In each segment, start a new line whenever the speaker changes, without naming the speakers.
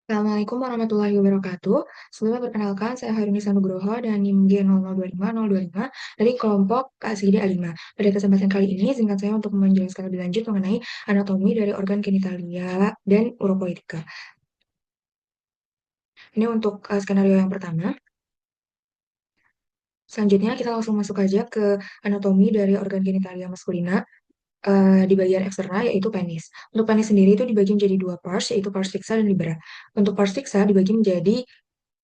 Assalamualaikum warahmatullahi wabarakatuh. Sebelumnya perkenalkan, saya Harunisa Nugroho dan NIM G0025025 dari kelompok KSID A5. Pada kesempatan kali ini, singkat saya untuk menjelaskan lebih lanjut mengenai anatomi dari organ genitalia dan uropoetika. Ini untuk skenario yang pertama. Selanjutnya, kita langsung masuk aja ke anatomi dari organ genitalia maskulina di bagian eksternal, yaitu penis. Untuk penis sendiri itu dibagi menjadi dua parts, yaitu pars fixa dan libera. Untuk pars fixa dibagi menjadi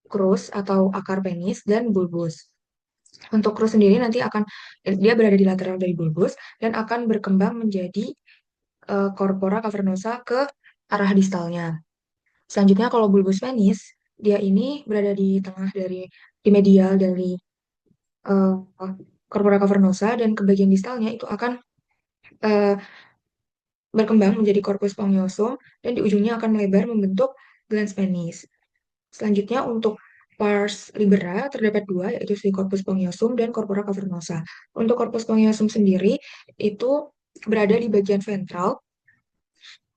crus atau akar penis dan bulbus. Untuk crus sendiri nanti akan dia berada di lateral dari bulbus dan akan berkembang menjadi corpora cavernosa ke arah distalnya. Selanjutnya kalau bulbus penis, dia ini berada di tengah di medial dari uh, corpora cavernosa dan ke bagian distalnya itu akan uh, berkembang menjadi corpus spongiosum dan di ujungnya akan melebar membentuk glans penis. Selanjutnya untuk pars libera terdapat dua, yaitu si corpus spongiosum dan corpora cavernosa. Untuk corpus spongiosum sendiri itu berada di bagian ventral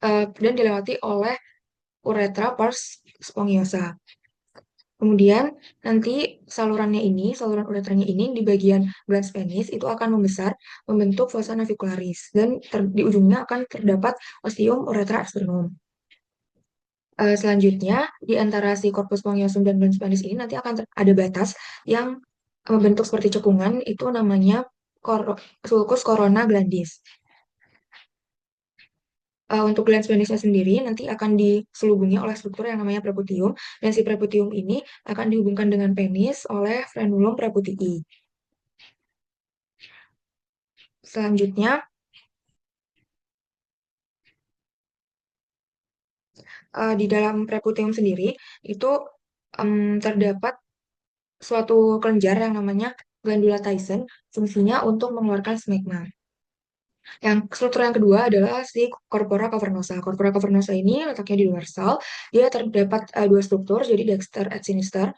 dan dilewati oleh uretra pars spongiosa. Kemudian nanti saluran uretranya ini di bagian glans penis itu akan membesar membentuk fossa navicularis dan di ujungnya akan terdapat ostium uretra externum. Selanjutnya, di antara si corpus spongiosum dan glans penis ini nanti akan ada batas yang membentuk seperti cekungan, itu namanya sulcus corona glandis. Untuk glans penisnya sendiri nanti akan diselubungi oleh struktur yang namanya preputium, dan si preputium ini akan dihubungkan dengan penis oleh frenulum preputii. Selanjutnya, di dalam preputium sendiri itu terdapat suatu kelenjar yang namanya glandula Tyson, fungsinya untuk mengeluarkan smegma. Yang struktur yang kedua adalah si corpora cavernosa. Corpora cavernosa ini letaknya di dorsal. Dia terdapat dua struktur, jadi dexter et sinister,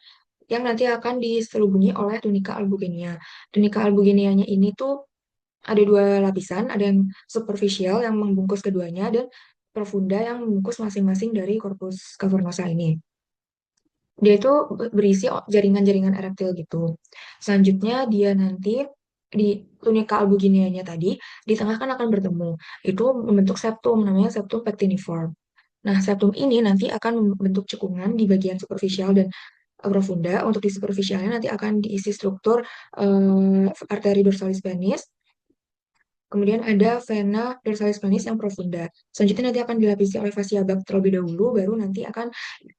yang nanti akan diselubungi oleh tunica albuginiana. Tunica albuginianya ini tuh ada dua lapisan, ada yang superficial yang membungkus keduanya, dan profunda yang membungkus masing-masing dari corpus cavernosa ini. Dia itu berisi jaringan-jaringan erektil gitu. Selanjutnya dia nanti di tunika albuginianya tadi di tengah kan akan bertemu. Itu membentuk septum namanya septum pectiniform. Nah, septum ini nanti akan membentuk cekungan di bagian superficial dan profunda. Untuk di superficialnya nanti akan diisi struktur arteri dorsalis penis. Kemudian ada vena dorsalis penis yang profunda. Selanjutnya nanti akan dilapisi oleh fascia bak terlebih dahulu, baru nanti akan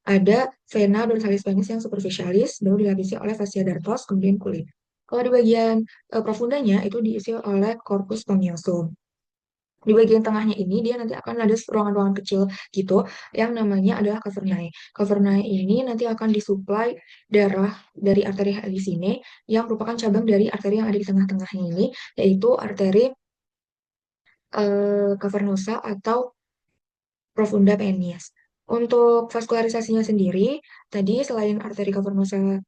ada vena dorsalis penis yang superficialis, baru dilapisi oleh fascia dartos, kemudian kulit. Kalau di bagian profundanya itu diisi oleh corpus spongiosum. Di bagian tengahnya ini dia nanti akan ada ruangan-ruangan kecil gitu yang namanya adalah cavernae. Cavernae ini nanti akan disuplai darah dari arteri helicinae yang merupakan cabang dari arteri yang ada di tengah-tengahnya ini, yaitu arteri cavernosa atau profunda penis. Untuk vaskularisasinya sendiri, tadi selain arteri cavernosa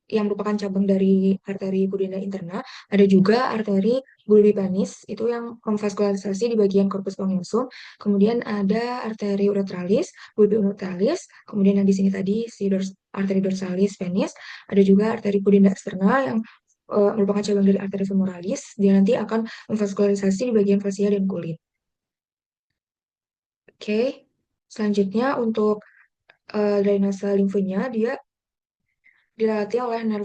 yang merupakan cabang dari arteri pudenda interna, ada juga arteri bulbi penis, itu yang memvaskularisasi di bagian corpus spongiosum. Kemudian ada arteri uretralis, bulbi uretralis, kemudian yang di sini tadi si arteri dorsalis penis, ada juga arteri pudenda externa yang merupakan cabang dari arteri femoralis, dia nanti akan memvaskularisasi di bagian fasia dan kulit. Oke, selanjutnya untuk drainase limfenya dia dilatih oleh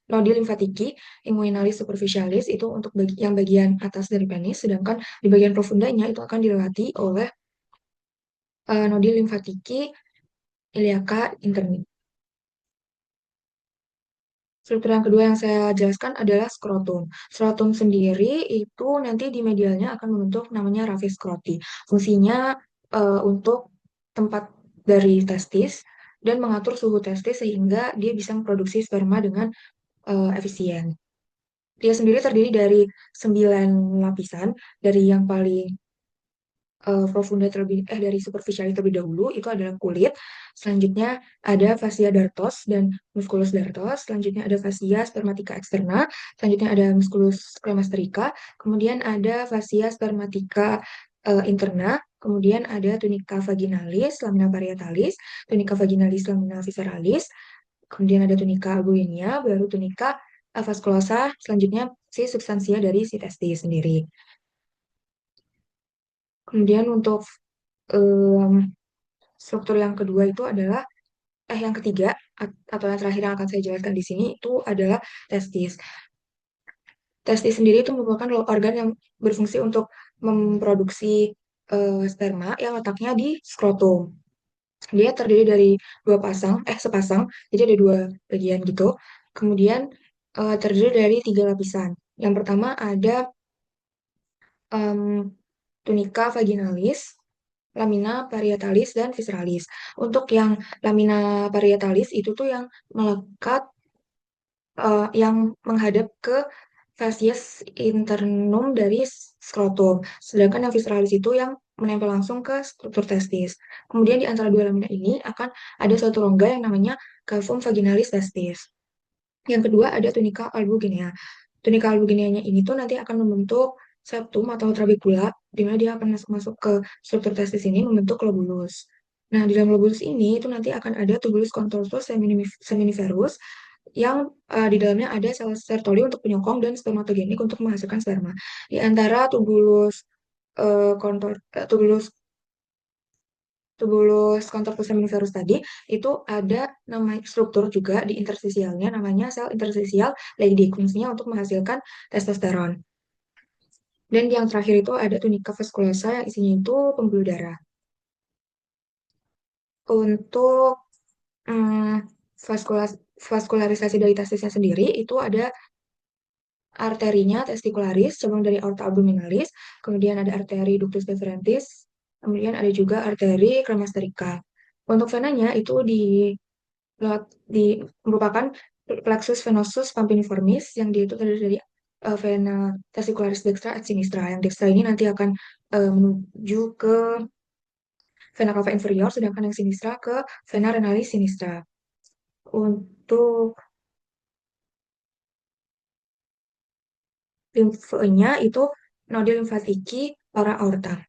nodi limfatiki inguinalis superficialis itu untuk yang bagian atas dari penis, sedangkan di bagian profundanya itu akan dilatih oleh nodi limfatiki iliaca interni. Struktur yang kedua yang saya jelaskan adalah skrotum. Skrotum sendiri itu nanti di medialnya akan membentuk namanya raphe scroti. Fungsinya untuk tempat dari testis dan mengatur suhu testis sehingga dia bisa memproduksi sperma dengan efisien. Dia sendiri terdiri dari 9 lapisan, dari yang paling profunda dari superficial terlebih dahulu itu adalah kulit. Selanjutnya ada fascia dartos dan musculus dartos. Selanjutnya ada fascia spermatica externa. Selanjutnya ada musculus cremasterika. Kemudian ada fascia spermatica interna, kemudian ada tunica vaginalis, lamina parietalis, tunica vaginalis, lamina visceralis, kemudian ada tunica albuginea, baru tunica vasculosa, selanjutnya si substansia dari si testis sendiri. Kemudian untuk em, struktur yang kedua itu adalah yang ketiga atau yang terakhir yang akan saya jelaskan di sini itu adalah testis. Testis sendiri itu merupakan organ yang berfungsi untuk memproduksi sperma yang letaknya di skrotum. Dia terdiri dari sepasang, jadi ada dua bagian gitu. Kemudian terdiri dari tiga lapisan. Yang pertama ada em, tunica vaginalis, lamina parietalis, dan visceralis. Untuk yang lamina parietalis itu tuh yang melekat, yang menghadap ke facies internum dari skrotum. Sedangkan yang visceralis itu yang menempel langsung ke struktur testis. Kemudian di antara dua lamina ini akan ada suatu rongga yang namanya cavum vaginalis testis. Yang kedua ada tunica albuginea. Tunica albugineanya ini tuh nanti akan membentuk septum atau trabecula, di mana dia akan masuk ke struktur testis ini membentuk lobulus. Nah, di dalam lobulus ini itu nanti akan ada tubulus contortus seminiferus yang di dalamnya ada sel Sertoli untuk penyokong dan spermatogenik untuk menghasilkan sperma. Di antara tubulus tubulus contortus seminiferus tadi itu ada nama struktur juga di interstisialnya namanya sel interstisial Leydig, fungsinya untuk menghasilkan testosteron. Dan yang terakhir itu ada tunica vasculosa yang isinya itu pembuluh darah. Untuk vaskularisasi dari testisnya sendiri itu ada arterinya testicularis, cabang dari aorta abdominalis, kemudian ada arteri ductus deferentis, kemudian ada juga arteri cremasterica. Untuk venanya itu merupakan plexus venosus pampiniformis yang dia itu terdiri dari vena testicularis dextra et sinistra. Yang dextra ini nanti akan menuju ke vena cava inferior, sedangkan yang sinistra ke vena renalis sinistra. Untuk limfenya itu nodul limfatiki para aorta.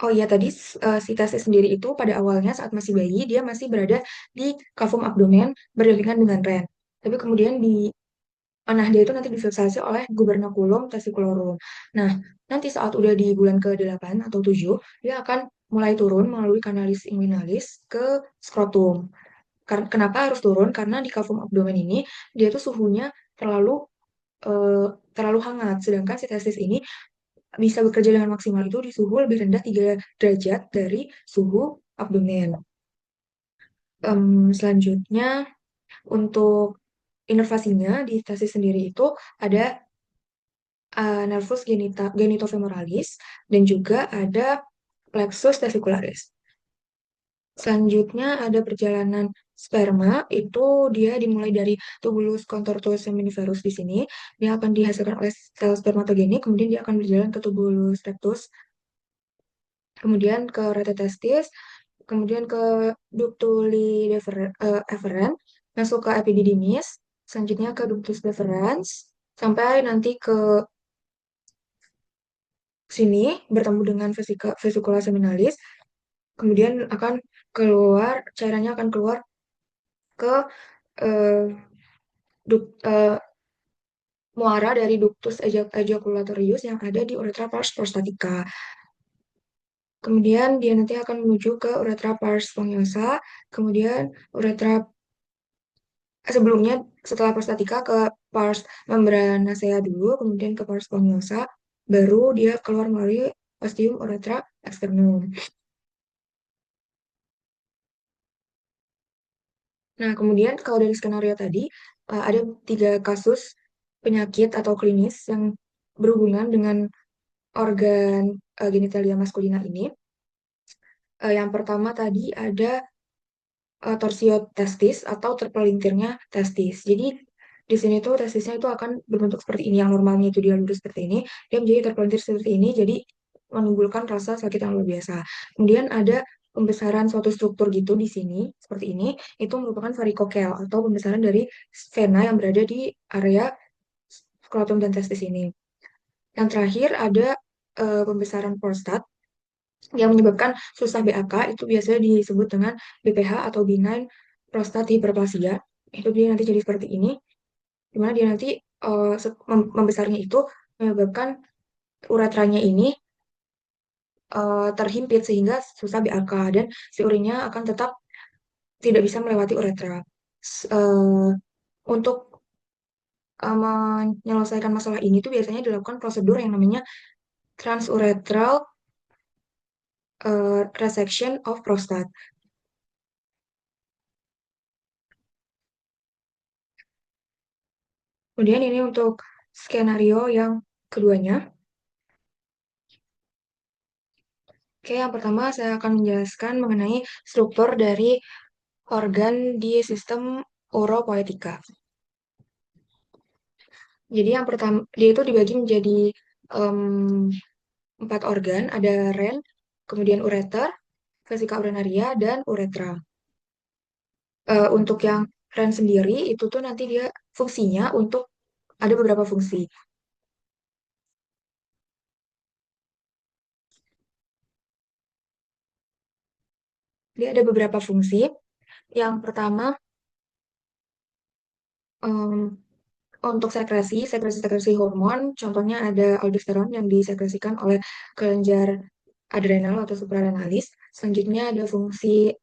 Oh iya tadi si testis sendiri itu pada awalnya saat masih bayi dia masih berada di kavum abdomen berdampingan dengan ren. Tapi kemudian dia itu nanti difiksasi oleh gubernaculum testiculorum. Nah, nanti saat udah di bulan ke-8 atau 7 dia akan mulai turun melalui kanalis inguinalis ke skrotum. Kenapa harus turun? Karena di kavum abdomen ini dia tuh suhunya terlalu eh, terlalu hangat, sedangkan si testis ini bisa bekerja dengan maksimal itu di suhu lebih rendah 3 derajat dari suhu abdomen. Selanjutnya, untuk inervasinya di testis sendiri itu ada nervus genitofemoralis dan juga ada plexus testicularis. Selanjutnya ada perjalanan sperma, itu dia dimulai dari tubulus contortus seminiferus di sini. Dia akan dihasilkan oleh sel spermatogenik, kemudian dia akan berjalan ke tubulus rectus, kemudian ke rete testis, kemudian ke ductuli efferent, masuk ke epididymis, selanjutnya ke ductus deferens, sampai nanti ke sini bertemu dengan vesicula seminalis, kemudian akan cairannya akan keluar ke eh, muara dari ductus ejaculatorius yang ada di uretra pars prostatica. Kemudian dia nanti akan menuju ke uretra pars spongiosum, kemudian uretra sebelumnya setelah prostatika ke pars membranacea dulu, kemudian ke pars spongiosum, baru dia keluar melalui ostium uretra externum. Nah, kemudian kalau dari skenario tadi, ada 3 kasus penyakit atau klinis yang berhubungan dengan organ genitalia maskulina ini. Yang pertama tadi ada torsio testis atau terpelintirnya testis. Jadi di sini tuh testisnya itu akan berbentuk seperti ini. Yang normalnya itu dia lurus seperti ini, dia menjadi terpelintir seperti ini, jadi menimbulkan rasa sakit yang luar biasa. Kemudian ada pembesaran suatu struktur gitu di sini, seperti ini, itu merupakan varikokel atau pembesaran dari vena yang berada di area skrotum dan testis ini. Yang terakhir ada pembesaran prostat yang menyebabkan susah BAK, itu biasanya disebut dengan BPH atau benign prostate hyperplasia. Itu dia nanti jadi seperti ini, di mana dia nanti membesarnya itu menyebabkan uretranya ini terhimpit sehingga susah BAK dan si urinnya akan tetap tidak bisa melewati uretra. Untuk menyelesaikan masalah ini tuh biasanya dilakukan prosedur yang namanya transurethral resection of prostate. Kemudian ini untuk skenario yang keduanya. Oke, yang pertama saya akan menjelaskan mengenai struktur dari organ di sistem uropoetika. Jadi yang pertama, dia itu dibagi menjadi em, 4 organ, ada ren, kemudian ureter, vesika urinaria, dan uretra. Untuk yang ren sendiri, itu tuh nanti dia fungsinya untuk, ada beberapa fungsi. Dia ada beberapa fungsi. Yang pertama, em, untuk sekresi hormon, contohnya ada aldosteron yang disekresikan oleh kelenjar adrenal atau suprarenalis. Selanjutnya ada fungsi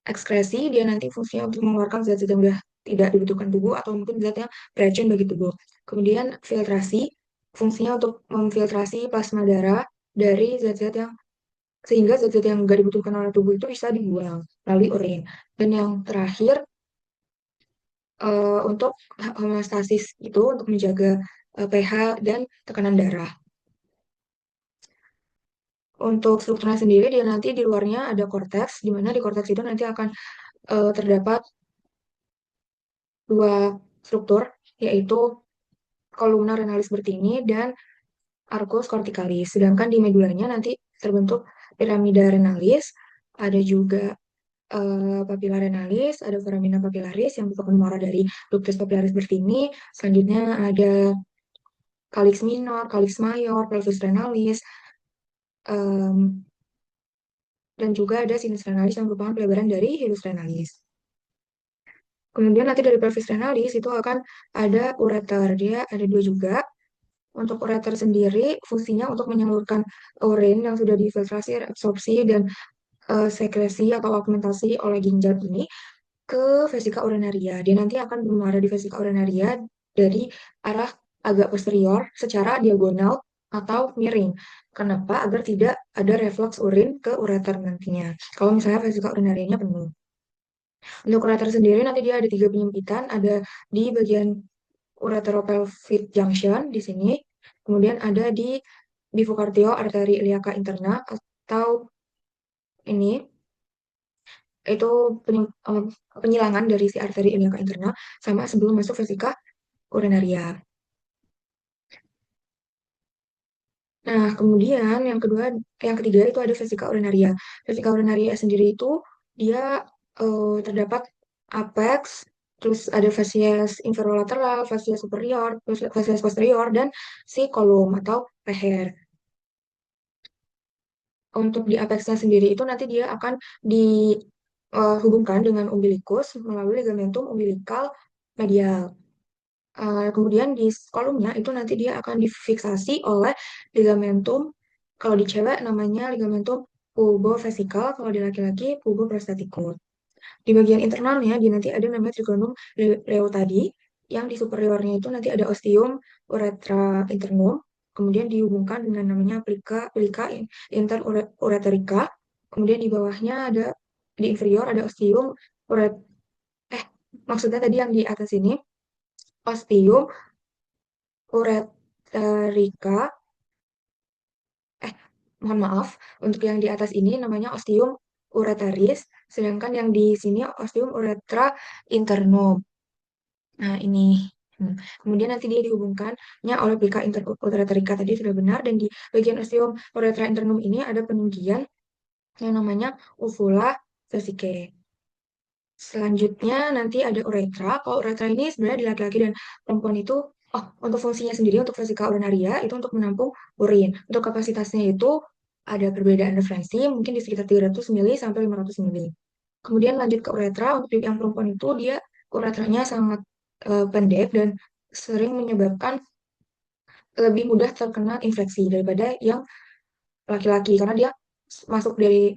ekskresi, dia nanti fungsinya untuk mengeluarkan zat-zat yang sudah tidak dibutuhkan tubuh atau mungkin zat yang beracun bagi tubuh. Kemudian filtrasi, fungsinya untuk memfiltrasi plasma darah dari zat-zat yang sehingga zat-zat yang nggak dibutuhkan oleh tubuh itu bisa dibuang melalui urin. Dan yang terakhir untuk homeostasis itu untuk menjaga pH dan tekanan darah. Untuk strukturnya sendiri dia nanti di luarnya ada korteks, di mana di korteks itu nanti akan terdapat dua struktur, yaitu kolumna renalis bertini dan arcus corticalis. Sedangkan di medulanya nanti terbentuk piramida renalis, ada juga papilla renalis, ada foramina papillaris yang merupakan muara dari ductus papillaris bertini. Selanjutnya ada calyx minor, calyx mayor, pelvis renalis, em, dan juga ada sinus renalis yang merupakan pelebaran dari hilus renalis. Kemudian nanti dari pelvis renalis itu akan ada ureter, dia ada dua juga. Untuk ureter sendiri fungsinya untuk menyalurkan urin yang sudah difiltrasi, reabsorpsi, dan sekresi atau augmentasi oleh ginjal ini ke vesika urinaria. Dia nanti akan bermuara di vesika urinaria dari arah agak posterior secara diagonal atau miring. Kenapa? Agar tidak ada reflux urin ke ureter nantinya. Kalau misalnya vesika urinarianya penuh. Untuk ureter sendiri nanti dia ada 3 penyempitan, ada di bagian ureteropelvic junction di sini, kemudian ada di bifocardio arteri iliaca interna atau ini itu penyilangan dari si arteri iliaca interna sama sebelum masuk vesika urinaria. Nah, kemudian yang ketiga itu ada vesika urinaria. Vesika urinaria sendiri itu dia terdapat apex, terus ada facies inferolateral, facies superior, terus facies posterior, dan si kolom atau leher. Untuk di apexnya sendiri itu nanti dia akan dihubungkan dengan umbilikus melalui ligamentum umbilikal medial. Kemudian di kolomnya itu nanti dia akan difiksasi oleh ligamentum, kalau di cewek namanya ligamentum pulbovesikal, kalau di laki-laki pulboprostaticus. Di bagian internalnya dia nanti ada namanya trigonum leotadi, yang di superiornya itu nanti ada ostium uretra internum, kemudian dihubungkan dengan namanya plica interureterica, kemudian di bawahnya ada di inferior ada ostium uret eh maksudnya tadi yang di atas ini ostium ureterica, eh mohon maaf, untuk yang di atas ini namanya ostium ureteris, sedangkan yang di sini ostium uretra internum. Nah, ini. Kemudian nanti dia dihubungkannya oleh plica interureterica tadi sudah benar, dan di bagian ostium uretra internum ini ada penunggian yang namanya uvula vesicae. Selanjutnya nanti ada uretra. Kalau uretra ini sebenarnya di laki-laki dan perempuan itu Oh, untuk fungsinya sendiri, untuk vesika urinaria itu untuk menampung urin. Untuk kapasitasnya itu ada perbedaan referensi, mungkin di sekitar 300 mili sampai 500 mili. Kemudian lanjut ke uretra, untuk yang perempuan itu dia uretranya sangat pendek dan sering menyebabkan lebih mudah terkena infeksi daripada yang laki-laki karena dia masuk dari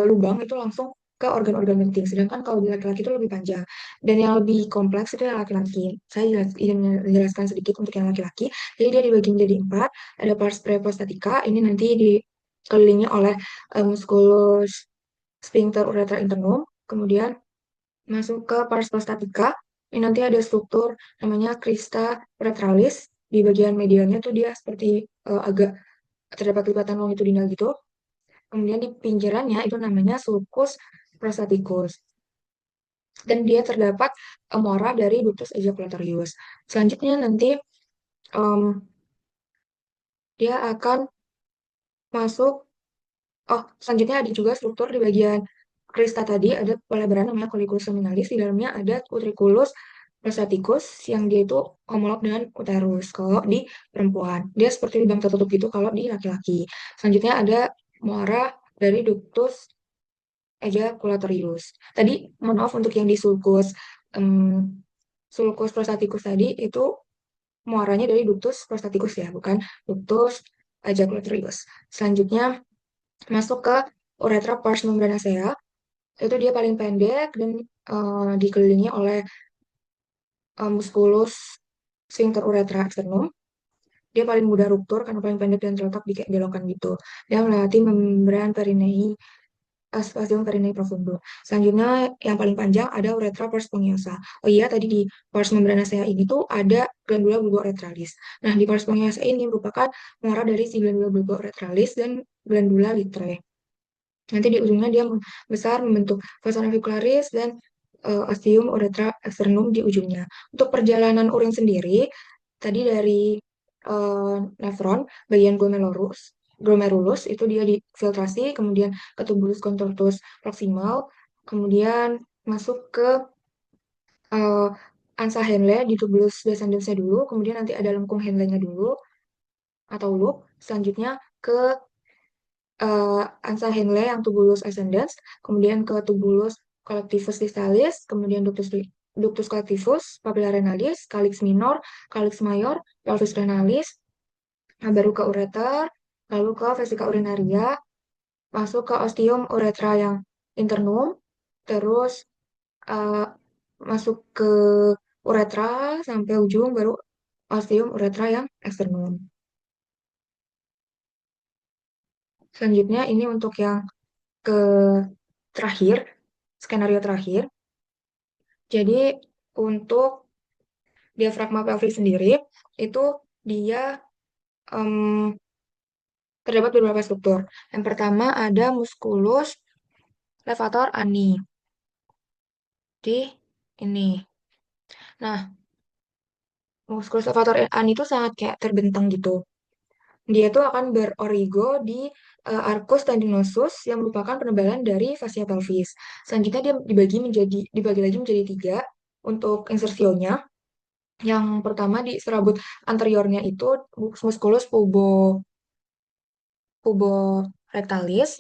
lubang itu langsung ke organ-organ penting. Sedangkan kalau di laki-laki itu lebih panjang. Dan yang lebih kompleks itu yang laki-laki. Saya ingin menjelaskan sedikit untuk yang laki-laki. Jadi dia dibagi menjadi empat. Ada pars preprostatika. Ini nanti dikelilingi oleh musculus sphincter uretra internum. Kemudian masuk ke pars prostatica. Ini nanti ada struktur namanya crista uretralis. Di bagian medialnya tuh dia seperti agak terdapat lipatan longitudinal gitu. Kemudian di pinggirannya itu namanya sulcus prostaticus. Dan dia terdapat muara dari ductus ejaculatorius. Selanjutnya nanti em, dia akan masuk, oh selanjutnya ada juga struktur di bagian krista tadi, ada pelebaran namanya colliculus seminalis, di dalamnya ada utriculus prostaticus yang dia itu homolog dengan uterus kalau di perempuan. Dia seperti lubang tertutup gitu kalau di laki-laki. Selanjutnya ada muara dari ductus ejaculatorius. Tadi, mohon maaf untuk yang di sulcus, sulcus prostaticus tadi itu muaranya dari ductus prostaticus ya, bukan ductus ejaculatorius. Selanjutnya masuk ke uretra pars membranacea, itu dia paling pendek dan dikelilingi oleh musculus sphincter uretra externum. Dia paling mudah ruptur karena paling pendek dan terletak di kayak belokan gitu. Dia melewati membran perineum Spasium perineum profundo. Selanjutnya yang paling panjang ada uretra pars spongiosa. Oh iya, tadi di pars membranacea ini tuh ada glandula bulbourethralis. Nah, di pars spongiosa ini merupakan muara dari si glandula bulbourethralis dan glandula litrae. Nanti di ujungnya dia besar membentuk fossa navicularis dan ostium uretra externum di ujungnya. Untuk perjalanan urin sendiri, tadi dari nefron, bagian glomerulus itu dia difiltrasi, kemudian ke tubulus contortus proximal, kemudian masuk ke uh, ansa Henle di tubulus descendensnya dulu, kemudian nanti ada lengkung Henle-nya dulu atau loop, selanjutnya ke ansa Henle yang tubulus ascendens, kemudian ke tubulus collectivus distalis, kemudian ductus collectivus, papilla renalis, calyx minor, calyx mayor, pelvis renalis, nah, baru ke ureter, lalu ke vesika urinaria, masuk ke ostium uretra yang internum, terus uh, masuk ke uretra sampai ujung, baru ostium uretra yang eksternum. Selanjutnya ini untuk yang ke terakhir, skenario terakhir. Jadi untuk diafragma pelvis sendiri, itu dia em, terdapat beberapa struktur. Yang pertama ada musculus levator ani. Di ini. Nah, musculus levator ani itu sangat kayak terbentang gitu. Dia itu akan berorigo di arcus tendinosus yang merupakan penebalan dari fascia pelvis. Selanjutnya dia dibagi lagi menjadi tiga untuk insersionya. Yang pertama di serabut anteriornya itu musculus puborectalis.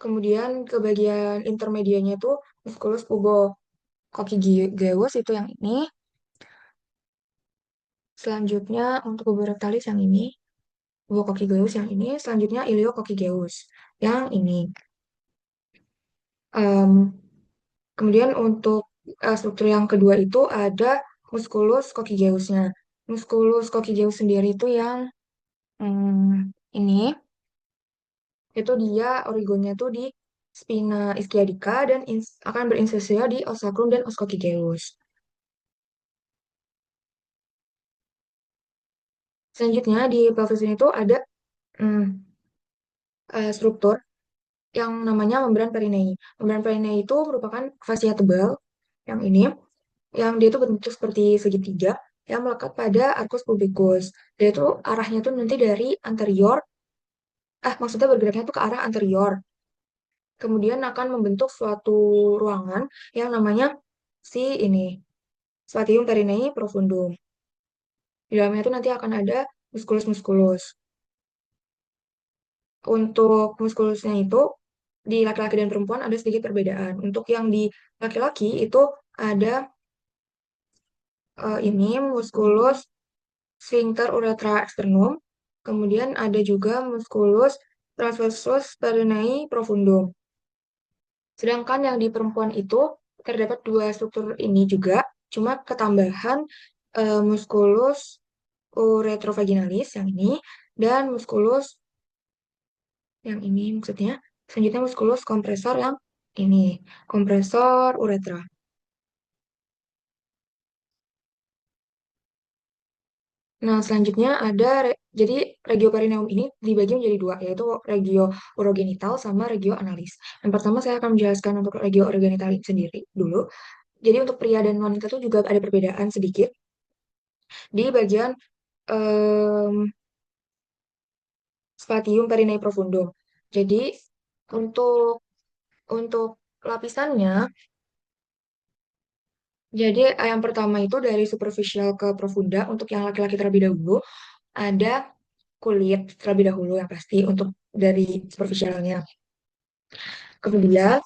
Kemudian ke bagian intermedianya itu musculus pubococcygeuus itu yang ini. Selanjutnya untuk puborectalis yang ini, pubococcygeuus yang ini. Selanjutnya iliococcygeus yang ini. Em, Kemudian untuk struktur yang kedua itu ada musculus coccygeusnya. Musculus coccygeus sendiri itu yang ini, itu dia origonya tuh di spina ischiadica dan akan berinsersia di os sacrum dan os coccygeus. Selanjutnya di pelvis ini tuh ada mm, struktur yang namanya membran perineum. Membran perineum itu merupakan fascia tebal yang ini, yang dia itu bentuk seperti segitiga yang melekat pada arcus pubicus. Dia itu arahnya tuh nanti dari anterior, maksudnya bergeraknya tuh ke arah anterior. kemudian akan membentuk suatu ruangan yang namanya si ini, Spatium Perinei Profundum. Di dalamnya itu nanti akan ada muskulus-muskulus. Untuk muskulusnya itu di laki-laki dan perempuan ada sedikit perbedaan. Untuk yang di laki-laki itu ada ini muskulus sphincter urethra externum, kemudian ada juga muskulus transversus perineum profundum. Sedangkan yang di perempuan itu terdapat dua struktur ini juga, cuma ketambahan muskulus uretrovaginalis yang ini dan muskulus yang ini maksudnya. Selanjutnya muskulus kompresor yang ini, kompresor uretra. Nah, selanjutnya ada, jadi regioperineum ini dibagi menjadi dua, yaitu regio urogenital sama regio analis. Yang pertama saya akan menjelaskan untuk regio urogenital ini sendiri dulu. Jadi untuk pria dan wanita itu juga ada perbedaan sedikit di bagian em, spatium perineum profundum. Jadi untuk untuk lapisannya, jadi yang pertama itu dari superficial ke profunda untuk yang laki-laki terlebih dahulu ada kulit terlebih dahulu yang pasti untuk dari superficialnya. Kemudian,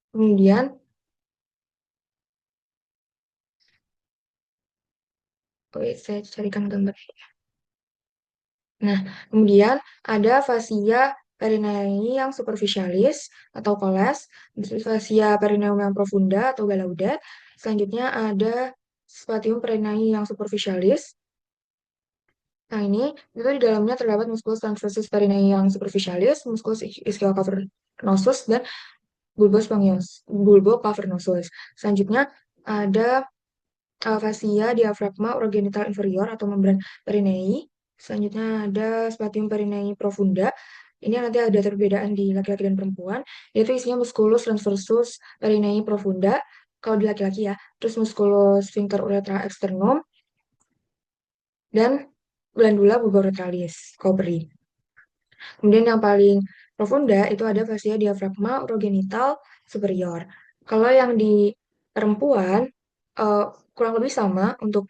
kemudian, saya carikan gambar. Nah, kemudian ada fascia perineum yang superficialis atau coles, fascia perineum yang profunda atau galauda. Selanjutnya ada spatium perineum yang superficialis. Nah, ini itu di dalamnya terdapat musculus transversus perineum yang superficialis, musculus ischiocavernosus, dan bulbocavernosus. Selanjutnya ada fascia diafragma urogenital inferior atau membran perineum. Selanjutnya ada spatium perineum profunda. Ini nanti ada perbedaan di laki-laki dan perempuan, yaitu isinya musculus transversus perineum profunda kalau di laki-laki ya, terus musculus sphincter urethra externum dan glandula bulboretralis coveri. Kemudian yang paling profunda itu ada fascia diafragma urogenital superior. Kalau yang di perempuan eh, kurang lebih sama untuk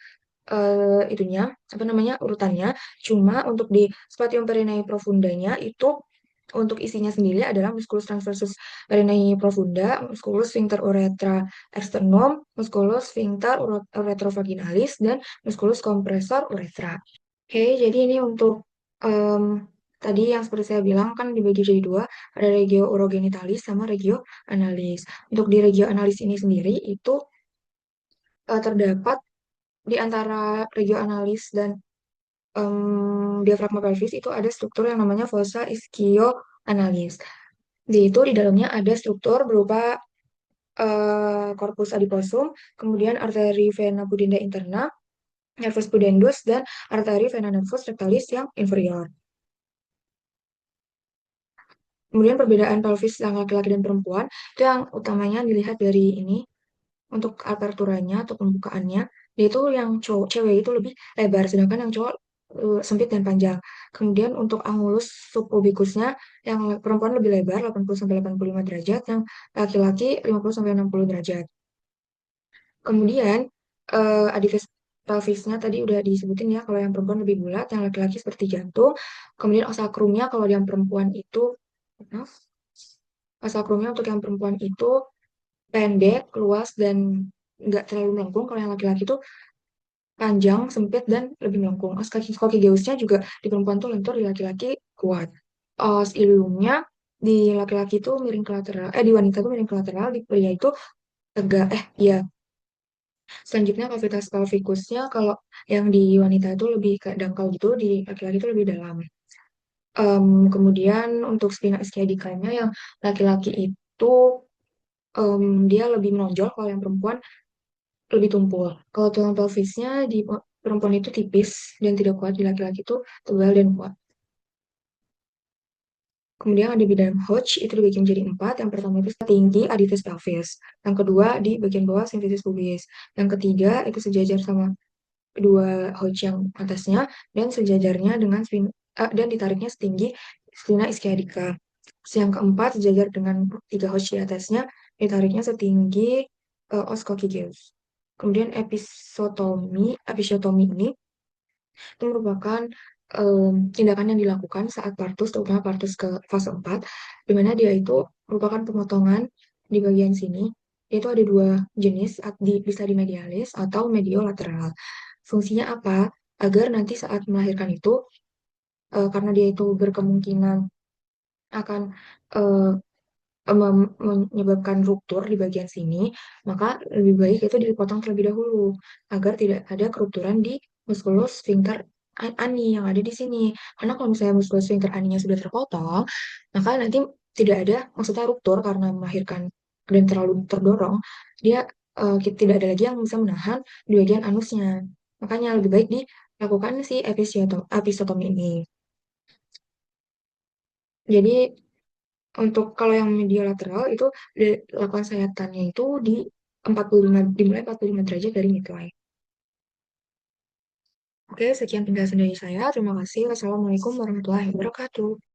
itunya apa namanya urutannya, cuma untuk di spatium perineum profundanya itu untuk isinya sendiri adalah musculus transversus perineum profunda, musculus sphincter urethra externum, musculus sphincter uretrovaginalis, dan musculus kompresor uretra. Oke, jadi ini untuk em, tadi yang seperti saya bilang kan dibagi jadi dua, ada regio urogenitalis sama regio analis. Untuk di regio analis ini sendiri itu terdapat di antara regio analis dan diafragma pelvis itu ada struktur yang namanya fossa ischio-analis. Di dalamnya ada struktur berupa corpus adiposum, kemudian arteri vena pudenda interna, nervus pudendus, dan arteri vena nervus rectalis yang inferior. Kemudian perbedaan pelvis yang laki-laki dan perempuan itu yang utamanya dilihat dari ini untuk aperturanya atau pembukaannya, yaitu yang cowok cewek itu lebih lebar, sedangkan yang cowok sempit dan panjang. Kemudian untuk angulus subpubicusnya yang perempuan lebih lebar 80-85 derajat, yang laki-laki 50-60 derajat. Kemudian adives pelvisnya tadi udah disebutin ya, kalau yang perempuan lebih bulat, yang laki-laki seperti jantung. Kemudian osakrumnya kalau yang perempuan itu, maaf, osakrumnya untuk yang perempuan itu pendek, luas, dan nggak terlalu melengkung. Kalau yang laki-laki itu panjang, sempit, dan lebih melengkung. Os kaki kaki geusnya juga di perempuan tuh lentur, di laki-laki kuat. Os iliumnya di laki-laki itu miring ke lateral, di wanita tuh miring ke lateral, di pria itu tegak, iya. Selanjutnya kavitas pelvikusnya kalau yang di wanita itu lebih kayak dangkal gitu, di laki-laki itu lebih dalam. Kemudian untuk spina ischiadikanya yang laki-laki itu dia lebih menonjol, kalau yang perempuan lebih tumpul. Kalau tulang pelvisnya di perempuan itu tipis dan tidak kuat, di laki-laki itu tebal dan kuat. Kemudian ada bidang Hodge, itu dibagi menjadi empat. Yang pertama itu tinggi aditus pelvis. Yang kedua di bagian bawah simfisis pubis. Yang ketiga itu sejajar sama dua Hodge yang atasnya dan sejajarnya dengan dan ditariknya setinggi spina ischiadica. Yang keempat, sejajar dengan tiga host di atasnya, ditariknya setinggi os kaki Zeus. Kemudian episiotomi ini itu merupakan tindakan yang dilakukan saat partus, terutama partus ke fase 4, di mana dia itu merupakan pemotongan di bagian sini. Itu ada dua jenis, bisa di medialis atau mediolateral. Fungsinya apa? Agar nanti saat melahirkan itu, karena dia itu berkemungkinan akan eh, menyebabkan ruptur di bagian sini, maka lebih baik itu dipotong terlebih dahulu agar tidak ada kerupturan di muskulus sphincter ani yang ada di sini. Karena kalau misalnya muskulus sphincter aninya sudah terpotong, maka nanti tidak ada, maksudnya ruptur karena melahirkan dan terlalu terdorong, dia tidak ada lagi yang bisa menahan di bagian anusnya. Makanya lebih baik dilakukan si episiotomi ini. Jadi untuk kalau yang media lateral itu dilakukan sayatannya itu di 45 dimulai 45 derajat dari midline. Oke, sekian penjelasan dari saya. Terima kasih. Wassalamualaikum warahmatullahi wabarakatuh.